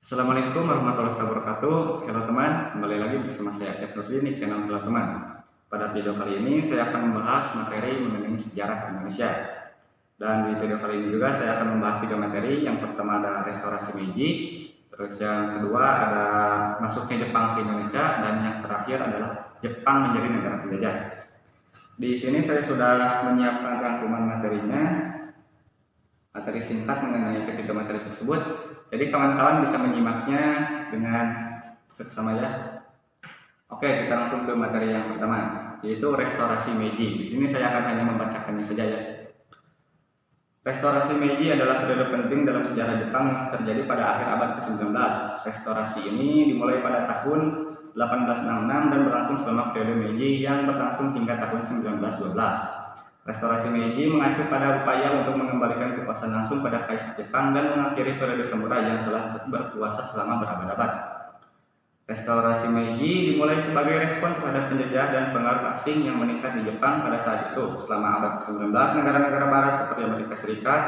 Assalamualaikum warahmatullahi wabarakatuh. Halo teman, kembali lagi bersama saya Asyaf Nurdin di channel Halo Teman. Pada video kali ini saya akan membahas materi mengenai sejarah Indonesia. Dan di video kali ini juga saya akan membahas tiga materi. Yang pertama ada restorasi Meiji, terus yang kedua ada masuknya Jepang ke Indonesia, dan yang terakhir adalah Jepang menjadi negara penjajah. Di sini saya sudah menyiapkan rangkuman materinya, materi singkat mengenai ketiga materi tersebut. Jadi kawan-kawan bisa menyimaknya dengan seksama ya. Oke, kita langsung ke materi yang pertama, yaitu restorasi Meiji. Di sini saya akan hanya membacakannya saja ya. Restorasi Meiji adalah periode penting dalam sejarah Jepang yang terjadi pada akhir abad ke-19. Restorasi ini dimulai pada tahun 1866 dan berlangsung selama periode Meiji yang berlangsung hingga tahun 1912. Restorasi Meiji mengacu pada upaya untuk mengembalikan kekuasaan langsung pada Kaisar Jepang dan mengakhiri periode samurai yang telah berkuasa selama berabad-abad. Restorasi Meiji dimulai sebagai respon terhadap penjajah dan pengaruh asing yang meningkat di Jepang pada saat itu. Selama abad ke-19, negara-negara barat seperti Amerika Serikat,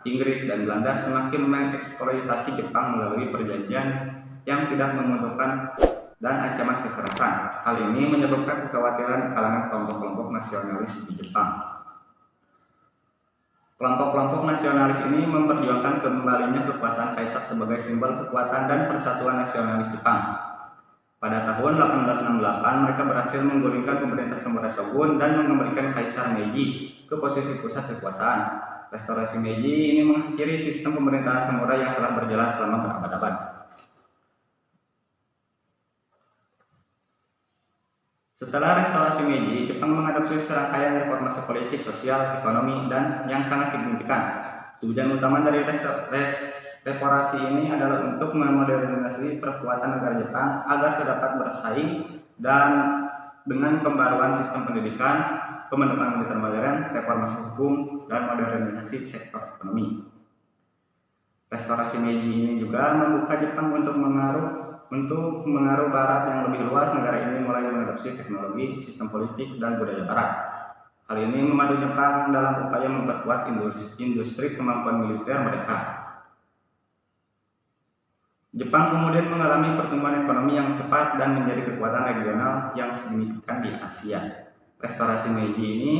Inggris, dan Belanda semakin mengeksploitasi Jepang melalui perjanjian yang tidak menguntungkan dan ancaman kekerasan. Hal ini menyebabkan kekhawatiran kalangan kelompok-kelompok nasionalis di Jepang. Kelompok-kelompok nasionalis ini memperjuangkan kembalinya kekuasaan kaisar sebagai simbol kekuatan dan persatuan nasionalis Jepang. Pada tahun 1868, mereka berhasil menggulingkan pemerintah samurai shogun dan mengembalikan Kaisar Meiji ke posisi pusat kekuasaan. Restorasi Meiji ini mengakhiri sistem pemerintahan samurai yang telah berjalan selama berabad-abad. Setelah restorasi Meiji, Jepang mengadopsi serangkaian reformasi politik, sosial, ekonomi, dan yang sangat signifikan. Tujuan utama dari restorasi ini adalah untuk memodernisasi perkuatan negara Jepang agar dapat bersaing dan dengan pembaruan sistem pendidikan, pembentukan militer modern, reformasi hukum, dan modernisasi sektor ekonomi. Restorasi Meiji ini juga membuka Jepang untuk mengaruh barat yang lebih luas. Negara ini mulai mengadopsi teknologi, sistem politik, dan budaya barat. Hal ini membantu Jepang dalam upaya memperkuat industri kemampuan militer mereka. Jepang kemudian mengalami pertumbuhan ekonomi yang cepat dan menjadi kekuatan regional yang signifikan di Asia. Restorasi Meiji ini,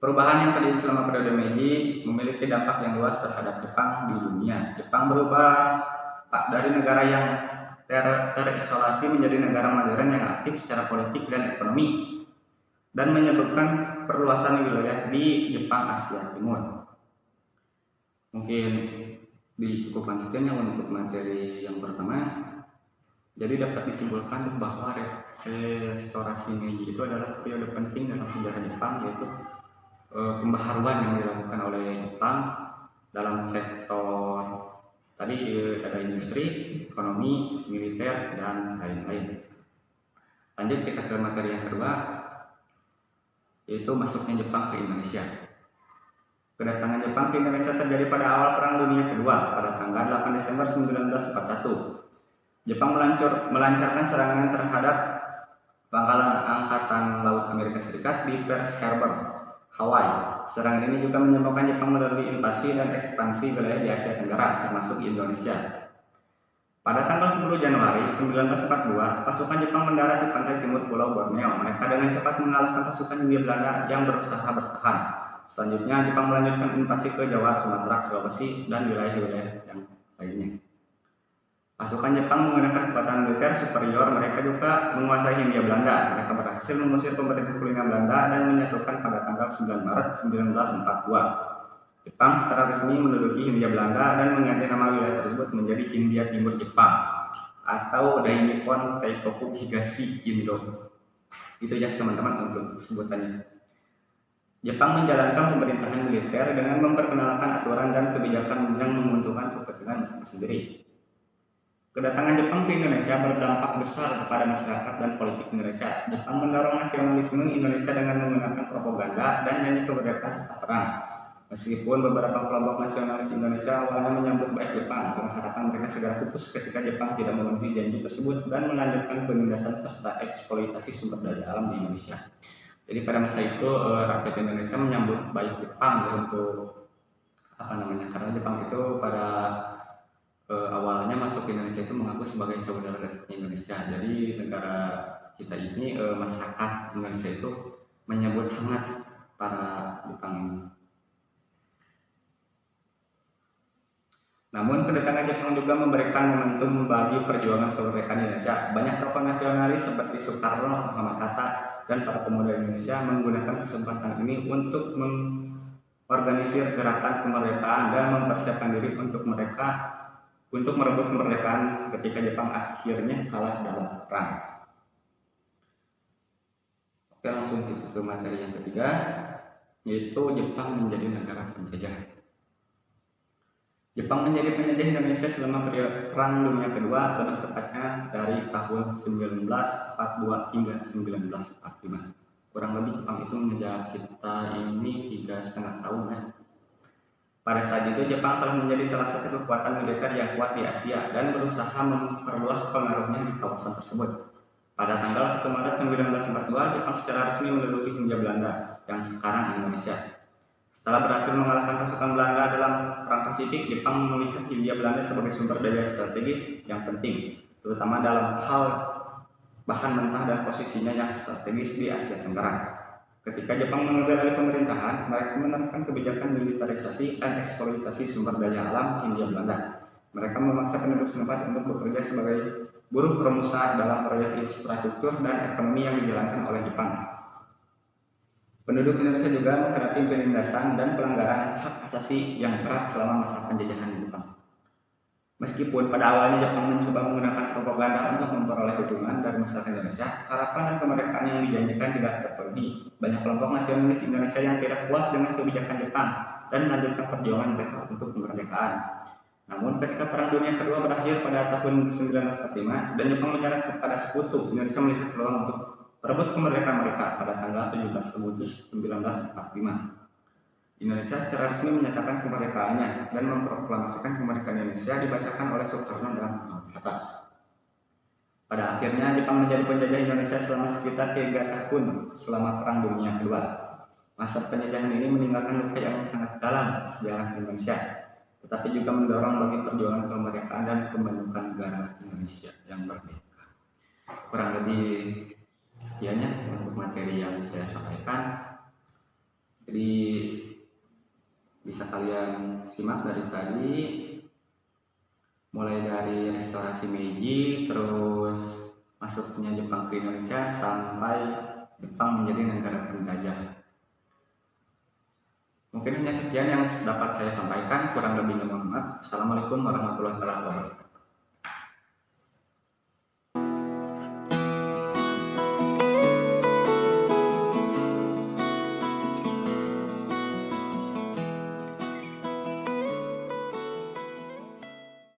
perubahan yang terjadi selama periode Meiji memiliki dampak yang luas terhadap Jepang di dunia. Jepang berubah dari negara yang terisolasi menjadi negara modern yang aktif secara politik dan ekonomi, dan menyebabkan perluasan wilayah di Jepang Asia Timur. Mungkin dicukupkan sekian yang untuk materi yang pertama. Jadi dapat disimpulkan bahwa restorasi Meiji itu adalah periode penting dalam sejarah Jepang, yaitu pembaharuan yang dilakukan oleh Jepang dalam sektor tadi ada industri, ekonomi, militer, dan lain-lain. Lanjut kita ke materi yang kedua, yaitu masuknya Jepang ke Indonesia. Kedatangan Jepang ke Indonesia terjadi pada awal Perang Dunia Kedua pada tanggal 8 Desember 1941. Jepang melancarkan serangan terhadap pangkalan Angkatan Laut Amerika Serikat di Pearl Harbor, Hawaii. Serangan ini juga menyebabkan Jepang melalui invasi dan ekspansi wilayah di Asia Tenggara, termasuk Indonesia. Pada tanggal 10 Januari 1942, pasukan Jepang mendarat di pantai timur Pulau Borneo. Mereka dengan cepat mengalahkan pasukan Hindia Belanda yang berusaha bertahan. Selanjutnya, Jepang melanjutkan invasi ke Jawa, Sumatera, Sulawesi, dan wilayah-wilayah yang lainnya. Pasukan Jepang menggunakan kekuatan militer superior. Mereka juga menguasai Hindia Belanda. Mereka berhasil mengusir pemerintah kuliner Belanda dan menyatukan pada tanggal 9 Maret 1942. Jepang secara resmi menduduki Hindia Belanda dan mengganti nama wilayah tersebut menjadi Hindia Timur Jepang atau Dainippon Teikoku Higashi Indo. Itu ya teman-teman untuk sebutannya. Jepang menjalankan pemerintahan militer dengan memperkenalkan aturan dan kebijakan yang menguntungkan kepentingan sendiri. Kedatangan Jepang ke Indonesia berdampak besar kepada masyarakat dan politik Indonesia. Jepang mendorong nasionalisme Indonesia dengan menggunakan propaganda dan nyanyi kemerdekaan serta perang. Meskipun beberapa kelompok nasionalis Indonesia awalnya menyambut baik Jepang, dengan harapan mereka segera pupus ketika Jepang tidak memenuhi janji tersebut dan melanjutkan penindasan serta eksploitasi sumber daya alam di Indonesia. Jadi pada masa itu rakyat Indonesia menyambut baik Jepang untuk karena Jepang itu pada awalnya masuk ke Indonesia itu mengaku sebagai saudara dekatnya Indonesia. Jadi negara kita ini, masyarakat Indonesia itu menyebut hangat para Jepang ini. Namun kedatangan Jepang juga memberikan momentum bagi perjuangan kemerdekaan Indonesia. Banyak tokoh nasionalis seperti Soekarno, Muhammad Hatta, dan para pemuda Indonesia menggunakan kesempatan ini untuk mengorganisir gerakan kemerdekaan dan mempersiapkan diri untuk merebut kemerdekaan ketika Jepang akhirnya kalah dalam perang. Oke, langsung ke materi yang ketiga, yaitu Jepang menjadi negara penjajah. Jepang menjadi penjajah Indonesia selama periode Perang Dunia Kedua, lebih tepatnya dari tahun 1942 hingga 1945. Kurang lebih Jepang itu menjajah kita ini 3,5 tahun ya. Pada saat itu Jepang telah menjadi salah satu kekuatan militer yang kuat di Asia dan berusaha memperluas pengaruhnya di kawasan tersebut. Pada tanggal 1 Maret 1942, Jepang secara resmi menduduki Hindia Belanda yang sekarang Indonesia. Setelah berhasil mengalahkan pasukan Belanda dalam Perang Pasifik, Jepang melihat Hindia Belanda sebagai sumber daya strategis yang penting, terutama dalam hal bahan mentah dan posisinya yang strategis di Asia Tenggara. Ketika Jepang mengambil alih pemerintahan, mereka menerapkan kebijakan militerisasi dan eksploitasi sumber daya alam Hindia Belanda. Mereka memaksa penduduk setempat untuk bekerja sebagai buruh pramuka dalam proyek infrastruktur dan ekonomi yang dijalankan oleh Jepang. Penduduk Indonesia juga menghadapi penindasan dan pelanggaran hak asasi yang berat selama masa penjajahan Jepang. Meskipun pada awalnya Jepang mencoba menggunakan propaganda untuk memperoleh dukungan dari masyarakat Indonesia, harapan dan kemerdekaan yang dijanjikan tidak terpenuhi. Banyak kelompok nasionalis Indonesia yang tidak puas dengan kebijakan Jepang dan melanjutkan perjuangan mereka untuk kemerdekaan. Namun ketika Perang Dunia Kedua berakhir pada tahun 1945 dan Jepang menyerang kepada sekutu, Indonesia melihat peluang untuk merebut kemerdekaan mereka pada tanggal 17 Agustus 1945. Indonesia secara resmi menyatakan kemerdekaannya dan memproklamasikan kemerdekaan Indonesia dibacakan oleh Soekarno dan Muhammad Hatta. Pada akhirnya Jepang menjadi penjajah Indonesia selama sekitar 3 tahun selama Perang Dunia Kedua. Masa penjajahan ini meninggalkan luka yang sangat dalam sejarah Indonesia, tetapi juga mendorong bagi perjuangan kemerdekaan dan pembentukan negara Indonesia yang merdeka. Kurang lebih sekiannya untuk materi yang saya sampaikan. Jadi bisa kalian simak dari tadi, mulai dari restorasi Meiji, terus masuknya Jepang ke Indonesia, sampai Jepang menjadi negara penjajah. Mungkin hanya sekian yang dapat saya sampaikan, kurang lebihnya mohon maaf. Assalamualaikum warahmatullahi wabarakatuh.